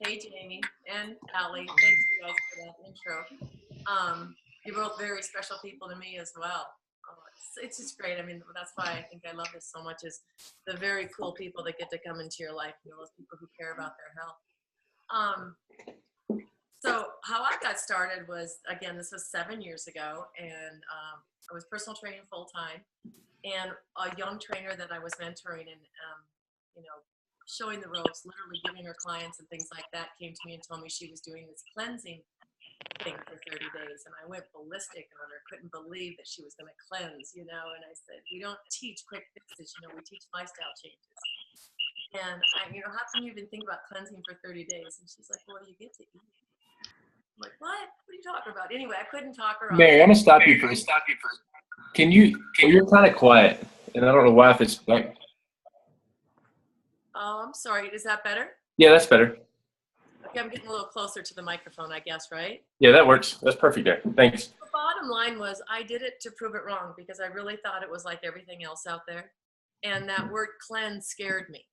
Hey, Jamie and Allie. Thanks you guys for that intro. You're both very special people to me as well. It's just great. I mean, that's why I think I love this so much is the very cool people that get to come into your life, those people who care about their health. So how I got started was, again, this was 7 years ago, and I was personal training full time, and a young trainer that I was mentoring and, showing the ropes, literally giving her clients and things like that, came to me and told me she was doing this cleansing thing for 30 days. And I went ballistic on her, couldn't believe that she was going to cleanse, and I said, we don't teach quick fixes, we teach lifestyle changes. And how can you even think about cleansing for 30 days? And she's like, well, you get to eat. I'm like, what? What are you talking about? Anyway, I couldn't talk her off. Mary, I'm going to stop you first. You're kind of quiet, and I don't know why if it's like. Oh, I'm sorry. Is that better? Yeah, that's better. Okay, I'm getting a little closer to the microphone, I guess, right? Yeah, that works. That's perfect there. Thanks. The bottom line was I did it to prove it wrong because I really thought it was like everything else out there. And that word cleanse scared me,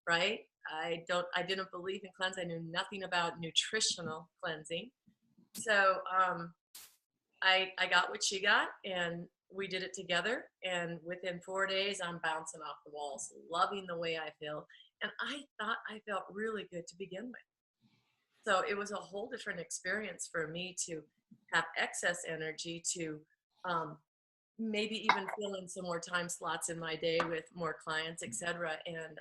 right? I didn't believe in cleanse. I knew nothing about nutritional cleansing. So I got what she got, and we did it together. And within 4 days, I'm bouncing off the walls, loving the way I feel. And I thought I felt really good to begin with. So it was a whole different experience for me to have excess energy to maybe even fill in some more time slots in my day with more clients, etc. And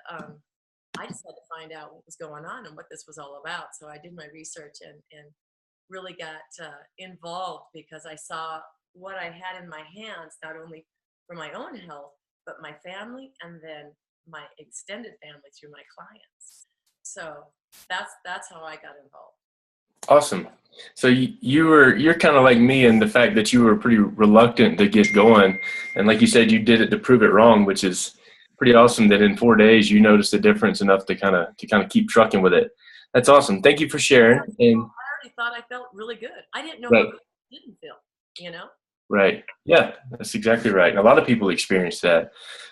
I just had to find out what was going on and what this was all about. So I did my research and really got involved because I saw what I had in my hands, not only for my own health, but my family and then my extended family through my clients. So that's how I got involved. Awesome. So you're kind of like me in the fact that you were pretty reluctant to get going, and like you said, you did it to prove it wrong, which is pretty awesome. That in 4 days you noticed a difference enough to kind of keep trucking with it. That's awesome. Thank you for sharing. And I already thought I felt really good. I didn't know right. how good I didn't feel. Right. Yeah, that's exactly right. And a lot of people experience that.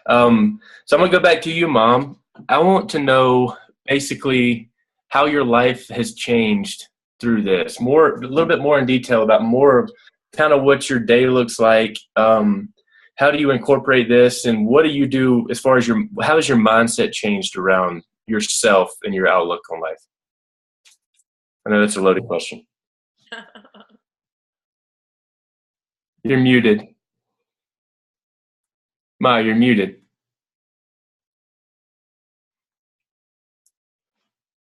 So I'm going to go back to you, Mom. I want to know basically how your life has changed through this. A little bit more in detail about more of kind of what your day looks like. How do you incorporate this, and what do you do as far as how has your mindset changed around yourself and your outlook on life? I know that's a loaded question. You're muted. Ma, you're muted.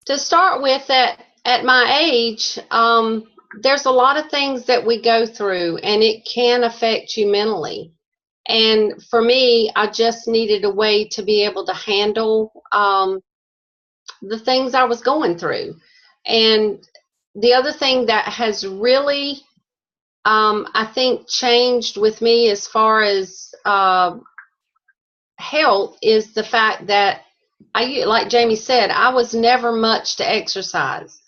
To start with, at my age, there's a lot of things that we go through, and it can affect you mentally. And for me, I just needed a way to be able to handle the things I was going through. And the other thing that has really, I think, changed with me as far as health is the fact that like Jamie said, I was never much to exercise.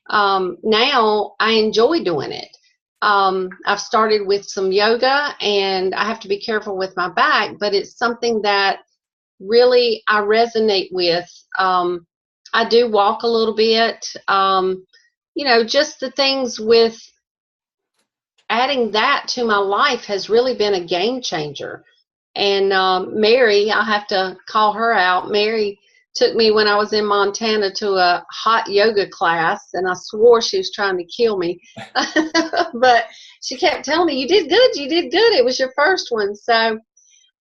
Now I enjoy doing it. I've started with some yoga, and I have to be careful with my back, but it's something that really I resonate with. I do walk a little bit, just the things with adding that to my life has really been a game changer. And Mary, I'll have to call her out. Mary took me when I was in Montana to a hot yoga class, and I swore she was trying to kill me. But she kept telling me, you did good, it was your first one. So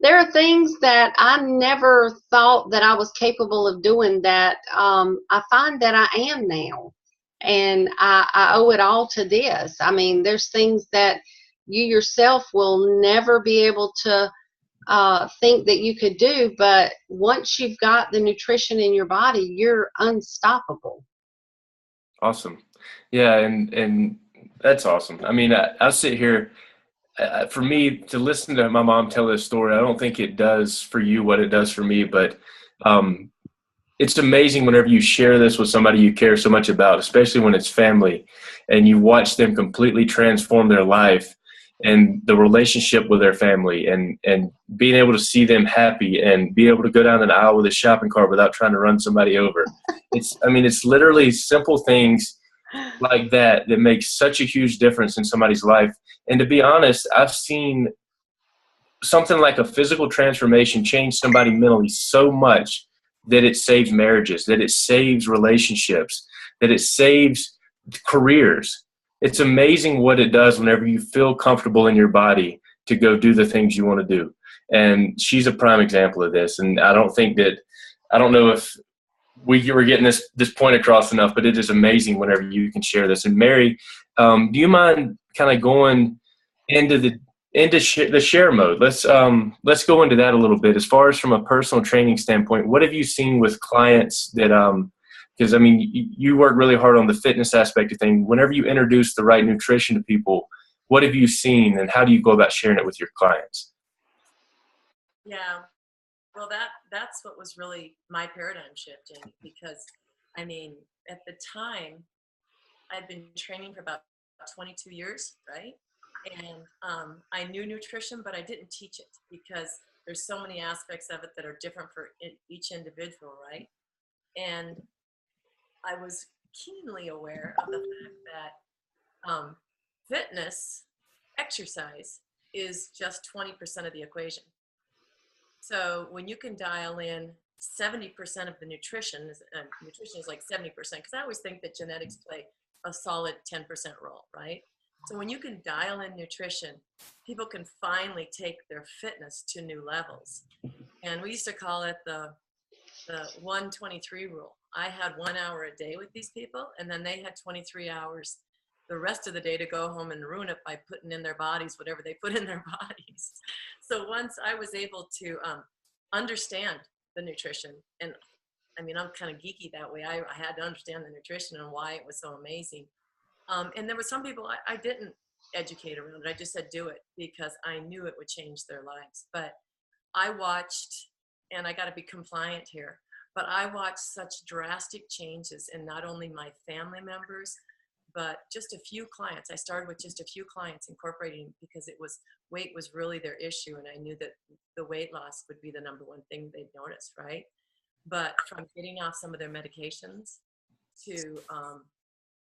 there are things that I never thought that I was capable of doing that I find that I am now. And I owe it all to this. I mean, there's things that you yourself will never be able to think that you could do, but once you've got the nutrition in your body, you're unstoppable. Awesome. Yeah, and that's awesome. I mean, I'll sit here. For me to listen to my mom tell this story, I don't think it does for you what it does for me, but it's amazing whenever you share this with somebody you care so much about, especially when it's family, and you watch them completely transform their life. and the relationship with their family, and being able to see them happy and be able to go down an aisle with a shopping cart without trying to run somebody over. It's literally simple things like that that makes such a huge difference in somebody's life. And to be honest, I've seen something like a physical transformation change somebody mentally so much that it saves marriages, that it saves relationships, that it saves careers. It's amazing what it does whenever you feel comfortable in your body to go do the things you want to do. And she's a prime example of this. And I don't know if we were getting this point across enough, but it is amazing whenever you can share this. And Mary, do you mind kind of going into the share mode? Let's go into that a little bit. As far as from a personal training standpoint, what have you seen with clients that because I mean you work really hard on the fitness aspect of things. Whenever you introduce the right nutrition to people, what have you seen, and how do you go about sharing it with your clients? Yeah. Well, that's what was really my paradigm shift, Jamie, because I mean, at the time, I'd been training for about 22 years, right? And I knew nutrition, but I didn't teach it because there's so many aspects of it that are different for each individual, right? And I was keenly aware of the fact that fitness, exercise, is just 20% of the equation. So when you can dial in 70% of the nutrition is like 70%, because I always think that genetics play a solid 10% role, right? So when you can dial in nutrition, people can finally take their fitness to new levels. And we used to call it the 123 rule. I had 1 hour a day with these people, and then they had 23 hours the rest of the day to go home and ruin it by putting in their bodies whatever they put in their bodies. So once I was able to understand the nutrition, and I mean, I'm kind of geeky that way. I had to understand the nutrition and why it was so amazing. And there were some people I didn't educate around it. I just said, do it, because I knew it would change their lives. But I watched, and I got to be compliant here, but I watched such drastic changes in not only my family members, but just a few clients. I started with just a few clients incorporating, because weight was really their issue. And I knew that the weight loss would be the number one thing they'd notice, right? But from getting off some of their medications to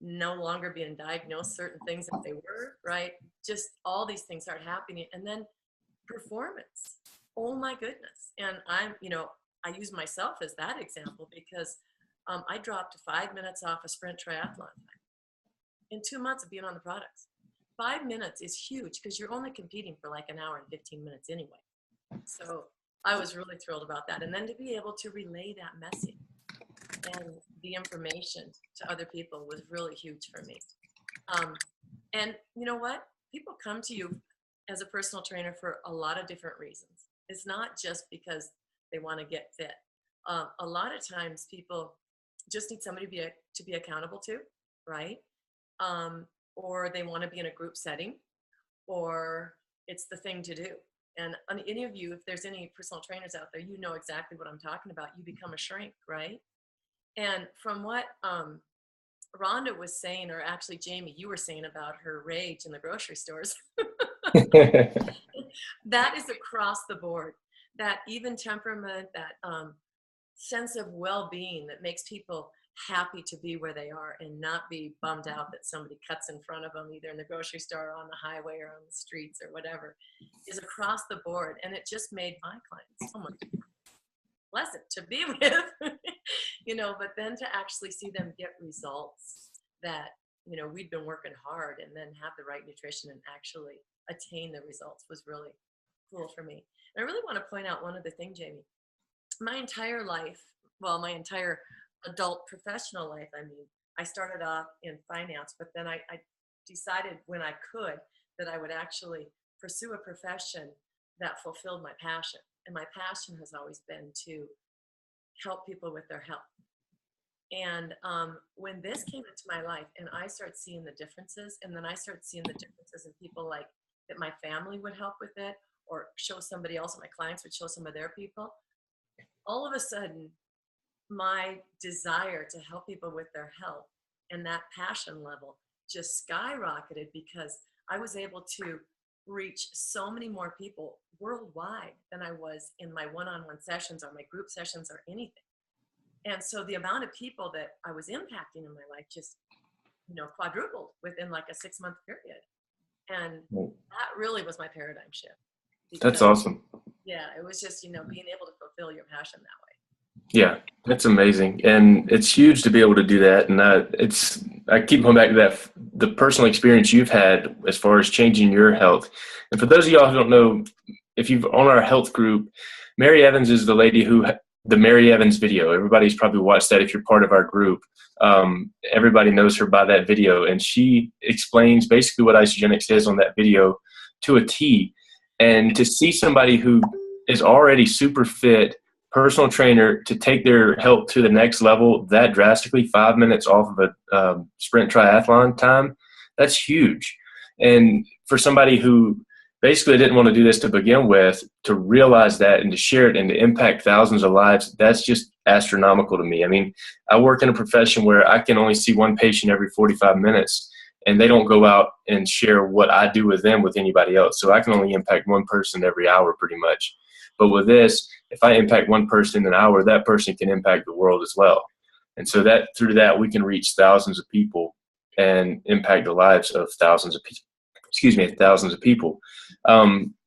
no longer being diagnosed certain things that they were, right? Just all these things started happening. And then performance. Oh my goodness. And I use myself as that example, because I dropped 5 minutes off a sprint triathlon in 2 months of being on the products. 5 minutes is huge, because you're only competing for like an hour and 15 minutes anyway. So I was really thrilled about that. And then to be able to relay that message and the information to other people was really huge for me. And you know what? People come to you as a personal trainer for a lot of different reasons. It's not just because they want to get fit. A lot of times people just need somebody to be accountable to, right? Or they want to be in a group setting, or it's the thing to do. And on any of you, if there's any personal trainers out there, you know exactly what I'm talking about. You become a shrink, right? And from what Rhonda was saying, or actually Jamie, you were saying about her rage in the grocery stores, that is across the board. That even temperament, that sense of well-being that makes people happy to be where they are and not be bummed out that somebody cuts in front of them, either in the grocery store or on the highway or on the streets or whatever, is across the board. And it just made my clients so much pleasant to be with, but then to actually see them get results that, we'd been working hard, and then have the right nutrition and actually attain the results was really cool for me. And I really want to point out one other thing, Jamie. My entire life, well, my entire adult professional life, I started off in finance, but then I decided when I could that I would actually pursue a profession that fulfilled my passion. And my passion has always been to help people with their health. And when this came into my life and I started seeing the differences, and then I started seeing the differences in people, like that my family would help with it or show somebody else, and my clients would show some of their people, all of a sudden my desire to help people with their health and that passion level just skyrocketed, because I was able to reach so many more people worldwide than I was in my one-on-one sessions or my group sessions or anything. And so the amount of people that I was impacting in my life just, quadrupled within like a 6-month period. And that really was my paradigm shift. That's awesome. Yeah, it was just, being able to fulfill your passion that way. Yeah, that's amazing. And it's huge to be able to do that. And I keep going back to that, the personal experience you've had as far as changing your health. And for those of y'all who don't know, if you've on our health group, Mary Evans is the lady the Mary Evans video. Everybody's probably watched that if you're part of our group. Everybody knows her by that video. And she explains basically what Isagenix is on that video to a T. And to see somebody who is already super fit, personal trainer, to take their health to the next level that drastically, 5 minutes off of a sprint triathlon time, that's huge. And for somebody who basically didn't want to do this to begin with, to realize that and to share it and to impact thousands of lives, that's just astronomical to me. I mean, I work in a profession where I can only see one patient every 45 minutes, and they don't go out and share what I do with them with anybody else. So I can only impact one person every hour pretty much. But with this, if I impact one person in an hour, that person can impact the world as well. And so that through that, we can reach thousands of people and impact the lives of thousands of people.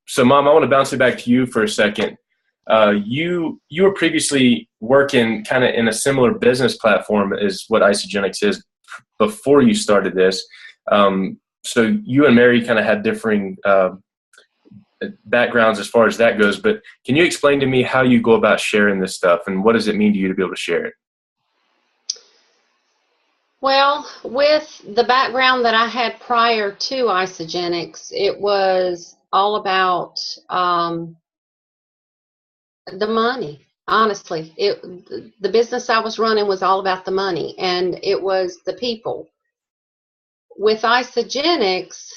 So Mom, I want to bounce it back to you for a second. You were previously working kind of in a similar business platform as what Isagenix is before you started this. So you and Mary kind of had differing backgrounds as far as that goes, but can you explain to me how you go about sharing this stuff, and what does it mean to you to be able to share it? Well, with the background that I had prior to Isagenix, it was all about the money. Honestly, the business I was running was all about the money, and it was the people. With Isagenix,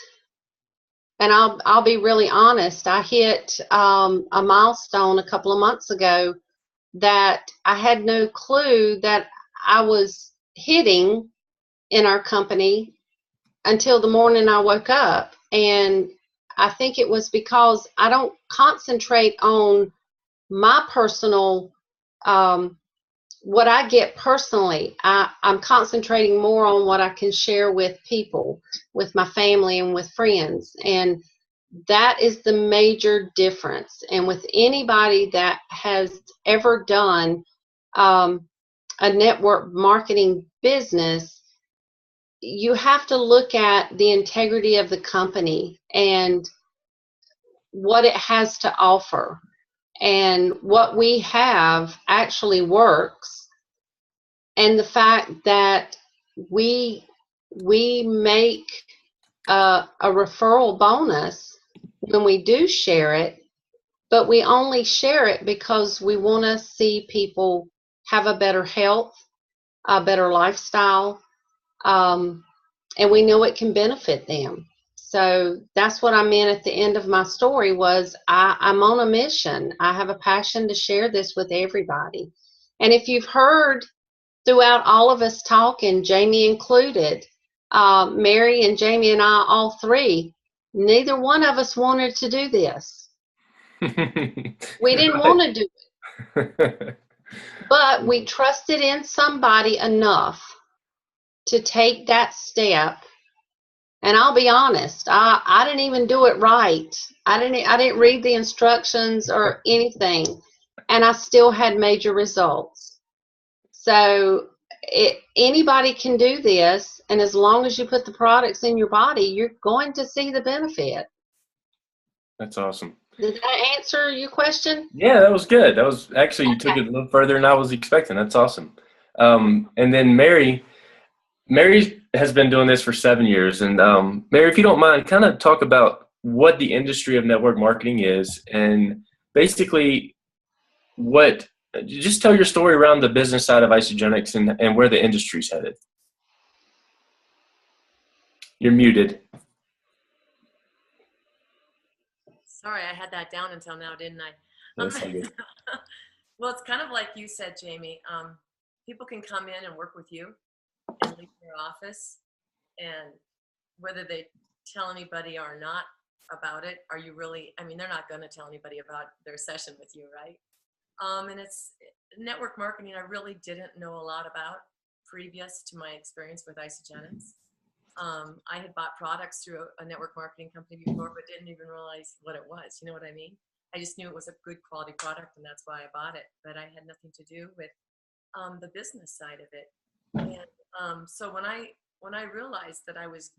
and I'll be really honest, I hit a milestone a couple of months ago that I had no clue that I was hitting in our company until the morning I woke up. And I think it was because I don't concentrate on my personal, what I get personally. I'm concentrating more on what I can share with people, with my family and with friends. And that is the major difference. And with anybody that has ever done a network marketing business, you have to look at the integrity of the company and what it has to offer. And what we have actually works. And the fact that we make a referral bonus when we do share it, but we only share it because we want to see people have a better health, a better lifestyle, and we know it can benefit them. So that's what I meant at the end of my story was I'm on a mission. I have a passion to share this with everybody. And if you've heard throughout all of us talking, Jamie included, Mary and Jamie and I, all three, neither one of us wanted to do this. We didn't want to do it. But we trusted in somebody enough to take that step. And I'll be honest, I didn't even do it right. I didn't read the instructions or anything, and I still had major results. So anybody can do this, and as long as you put the products in your body, you're going to see the benefit. That's awesome. Did that answer your question? Yeah, that was good. That was actually, you took it a little further than I was expecting. That's awesome. And then Mary has been doing this for 7 years. And Mary, if you don't mind, kind of talk about what the industry of network marketing is, and basically just tell your story around the business side of Isagenix and where the industry's headed. You're muted. Sorry, I had that down until now, didn't I? That's good. Well, it's kind of like you said, Jamie. People can come in and work with you and leave their office, and whether they tell anybody or not, about it. Are you really, I mean, they're not going to tell anybody about their session with you, right? And it's network marketing. I really didn't know a lot about previous to my experience with Isogenics. I had bought products through a network marketing company before, but didn't even realize what it was. You know what I mean? I just knew it was a good quality product, and that's why I bought it. But I had nothing to do with the business side of it. And so when I realized that I was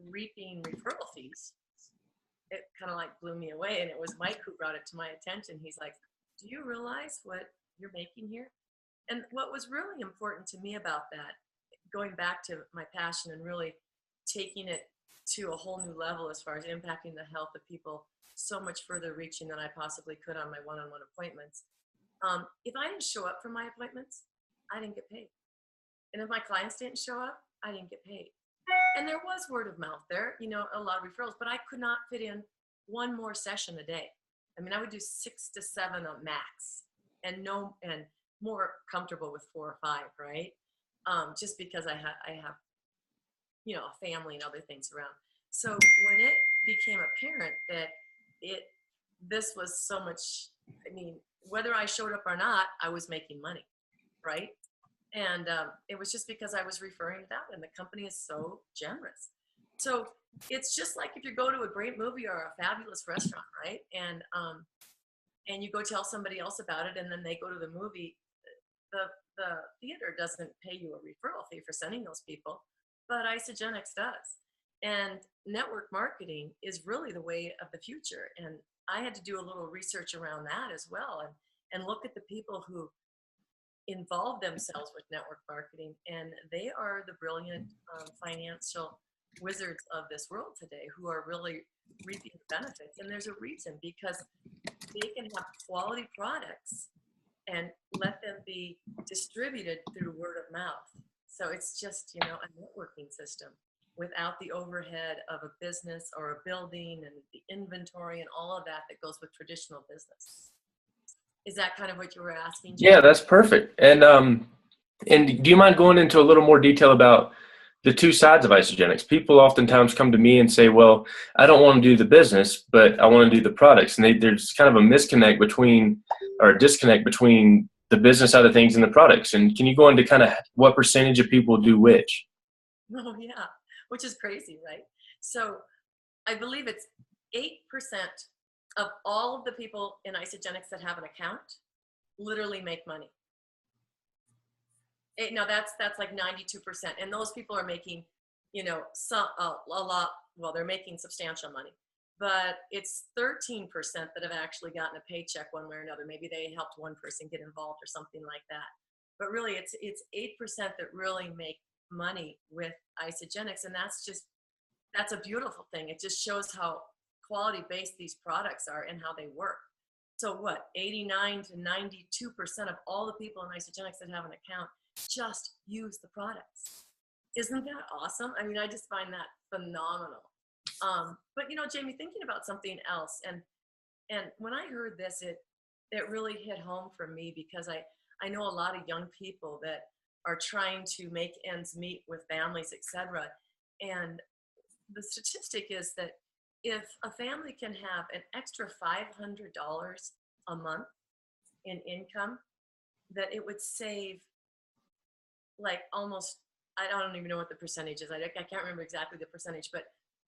reaping referral fees, it kind of like blew me away. And it was Mike who brought it to my attention. He's like, "Do you realize what you're making here?" And what was really important to me about that, going back to my passion and really taking it to a whole new level as far as impacting the health of people, so much further reaching than I possibly could on my one-on-one appointments. If I didn't show up for my appointments, I didn't get paid. And if my clients didn't show up, I didn't get paid. And there was word of mouth there, you know, a lot of referrals, but I could not fit in one more session a day. I mean, I would do 6 to 7 a max, and more comfortable with 4 or 5, right? Just because I have, you know, a family and other things around. So when it became apparent that this was so much, I mean, whether I showed up or not, I was making money, right? And it was just because I was referring it out, and the company is so generous. So it's just like if you go to a great movie or a fabulous restaurant, right? And you go tell somebody else about it, and then they go to the movie. The theater doesn't pay you a referral fee for sending those people, but Isogenics does. And network marketing is really the way of the future. And I had to do a little research around that as well, and look at the people who involve themselves with network marketing, and they are the brilliant financial wizards of this world today who are really reaping the benefits. And there's a reason, because they can have quality products and let them be distributed through word of mouth. So it's just, you know, a networking system without the overhead of a business or a building and the inventory and all of that goes with traditional business. Is that kind of what you were asking, Jim? Yeah, that's perfect. And do you mind going into a little more detail about the two sides of Isogenics? People oftentimes come to me and say, well, I don't want to do the business, but I want to do the products. And there's kind of a disconnect between the business side of things and the products. And can you go into kind of what percentage of people do which? Oh, yeah, which is crazy, right? So I believe it's 8% of all of the people in Isogenics that have an account literally make money. Now that's like 92%, and those people are making, you know, a lot. Well, they're making substantial money, but it's 13% that have actually gotten a paycheck one way or another. Maybe they helped one person get involved or something like that. But really, it's 8% that really make money with Isogenics, and that's a beautiful thing. It just shows how quality based these products are and how they work. So what, 89 to 92% of all the people in Isogenics that have an account just use the products. Isn't that awesome? I mean, I just find that phenomenal. But you know, Jamie, thinking about something else, and when I heard this, it really hit home for me, because I know a lot of young people that are trying to make ends meet with families, etc. And the statistic is that if a family can have an extra $500 a month in income, that it would save like almost, I don't even know what the percentage is. I can't remember exactly the percentage, but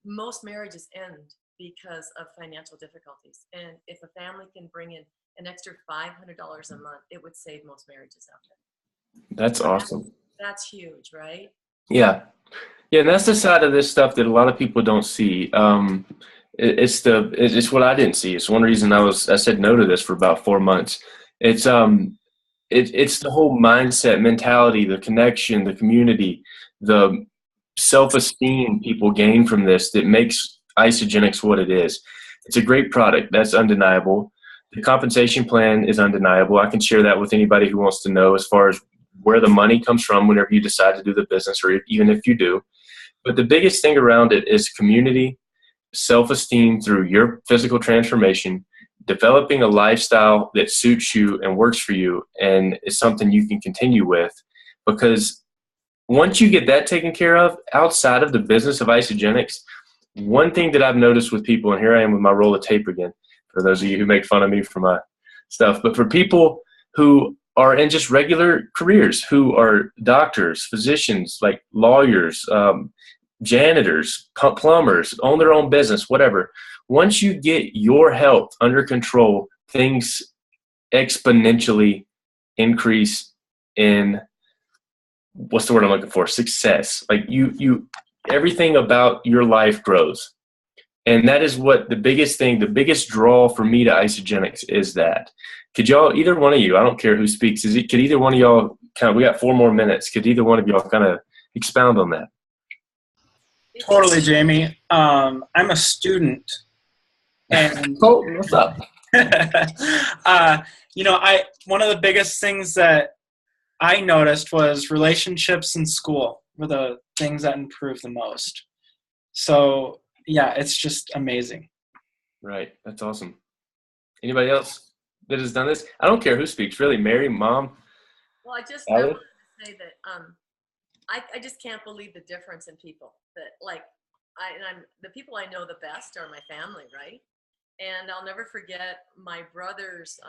most marriages end because of financial difficulties. And if a family can bring in an extra $500 a month, it would save most marriages out there. That's awesome. That's huge, right? Yeah. Yeah, and that's the side of this stuff that a lot of people don't see. It's what I didn't see. It's one reason I said no to this for about 4 months. It's the whole mindset, mentality, the connection, the community, the self-esteem people gain from this that makes Isogenics what it is. It's a great product. That's undeniable. The compensation plan is undeniable. I can share that with anybody who wants to know as far as where the money comes from whenever you decide to do the business, or even if you do. But the biggest thing around it is community, self-esteem through your physical transformation, developing a lifestyle that suits you and works for you, and is something you can continue with. Because once you get that taken care of, outside of the business of Isogenics, one thing that I've noticed with people, and here I am with my roll of tape again, for those of you who make fun of me for my stuff, but for people who are in just regular careers, who are doctors, physicians, like lawyers, janitors, plumbers, own their own business, whatever. Once you get your health under control, things exponentially increase in, what's the word I'm looking for? Success. Like you, everything about your life grows. And that is what the biggest thing, the biggest draw for me to Isogenics is that. Could y'all, either one of you, I don't care who speaks, could either one of y'all we got 4 more minutes, could either one of y'all kind of expound on that? Totally, Jamie. I'm a student. And Oh, what's up? One of the biggest things that I noticed was relationships in school were the things that improved the most. So yeah, it's just amazing. Right. That's awesome. Anybody else that has done this? I don't care who speaks, really. Mary, Mom? Well, I wanted to say that I just can't believe the difference in people. That I'm the people I know the best are my family, right? And I'll never forget my brother's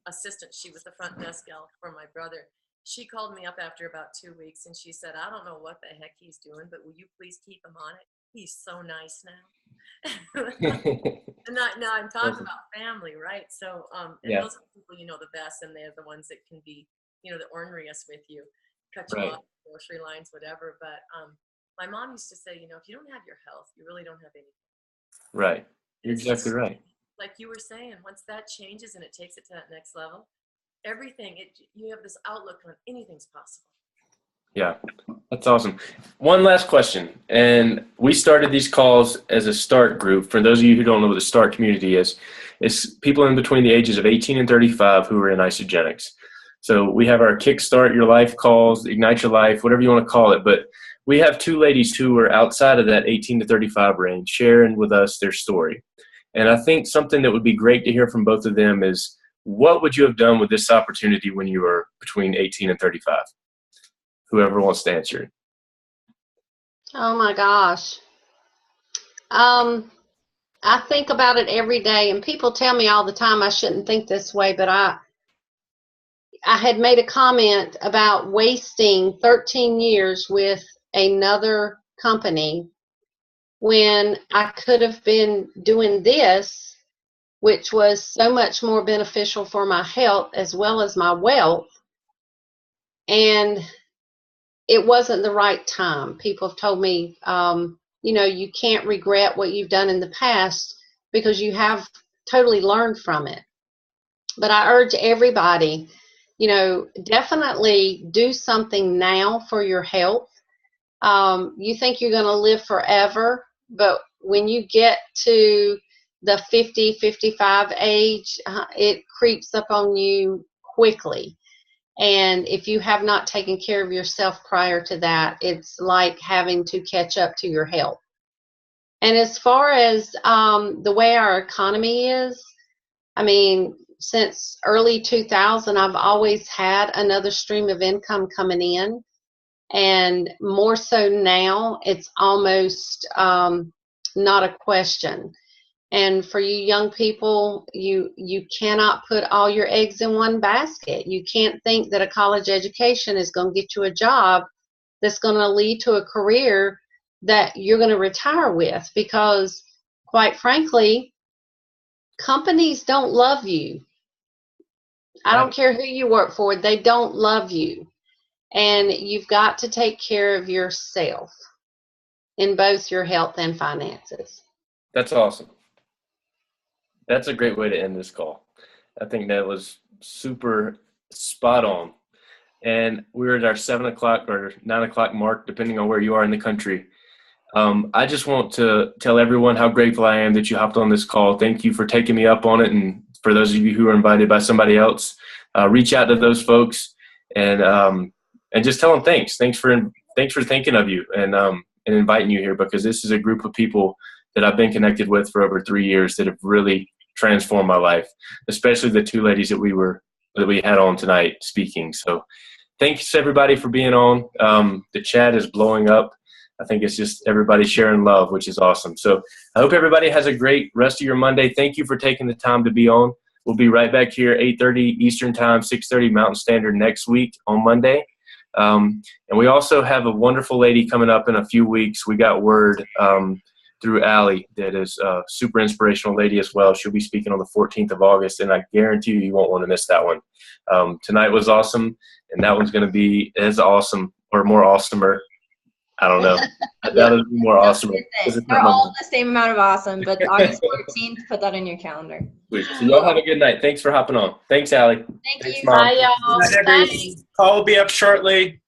assistant. She was the front desk gal for my brother. She called me up after about 2 weeks and she said, "I don't know what the heck he's doing, but will you please keep him on it? He's so nice now." And now I'm talking about family, right? So, and those are the people you know the best, and they're the ones that can be, the orneriest with you, cut you off grocery lines, whatever. But my mom used to say, if you don't have your health, you really don't have anything. Right. You're exactly right. Like you were saying, once that changes and it takes it to that next level, you have this outlook on anything's possible. Yeah, that's awesome. One last question. And we started these calls as a START group. For those of you who don't know what the START community is, it's people in between the ages of 18 and 35 who are in Isogenics. So we have our KickSTART Your Life calls, Ignite Your Life, whatever you want to call it. But we have 2 ladies who are outside of that 18 to 35 range sharing with us their story. And I think something that would be great to hear from both of them is, what would you have done with this opportunity when you were between 18 and 35? Whoever wants to answer. Oh my gosh. I think about it every day, and people tell me all the time I shouldn't think this way, but I had made a comment about wasting 13 years with another company when I could have been doing this, which was so much more beneficial for my health as well as my wealth. And it wasn't the right time. People have told me, you can't regret what you've done in the past because you have totally learned from it. But I urge everybody, definitely do something now for your health. You think you're going to live forever, but when you get to the 50, 55 age, it creeps up on you quickly. And if you have not taken care of yourself prior to that, it's like having to catch up to your health. And as far as the way our economy is, since early 2000, I've always had another stream of income coming in. And more so now, it's almost not a question. And for you young people, you cannot put all your eggs in one basket. You can't think that a college education is going to get you a job that's going to lead to a career that you're going to retire with, because quite frankly, companies don't love you. I don't care who you work for, they don't love you. And you've got to take care of yourself in both your health and finances. That's awesome. That's a great way to end this call. I think that was super spot on. And we're at our 7 o'clock or 9 o'clock mark, depending on where you are in the country. I just want to tell everyone how grateful I am that you hopped on this call. Thank you for taking me up on it. And for those of you who are invited by somebody else, reach out to those folks and just tell them thanks. Thanks for thinking of you and inviting you here, because this is a group of people that I've been connected with for over 3 years that have really transformed my life, especially the 2 ladies that we had on tonight speaking. So thanks everybody for being on. The chat is blowing up. I think it's just everybody sharing love, which is awesome. So I hope everybody has a great rest of your Monday. Thank you for taking the time to be on. We'll be right back here, 8:30 Eastern Time, 6:30 Mountain Standard next week on Monday. And we also have a wonderful lady coming up in a few weeks. We got word through Allie that is a super inspirational lady as well. She'll be speaking on the 14th of August, and I guarantee you won't want to miss that one. Tonight was awesome, and that one's going to be as awesome or more awesomer. I don't know. That'll be more awesome. They're all the same amount of awesome, but August 14th, put that in your calendar. Sweet. So y'all have a good night. Thanks for hopping on. Thanks, Allie. Thank Thanks, you. Mom. Bye, y'all. Call will be up shortly.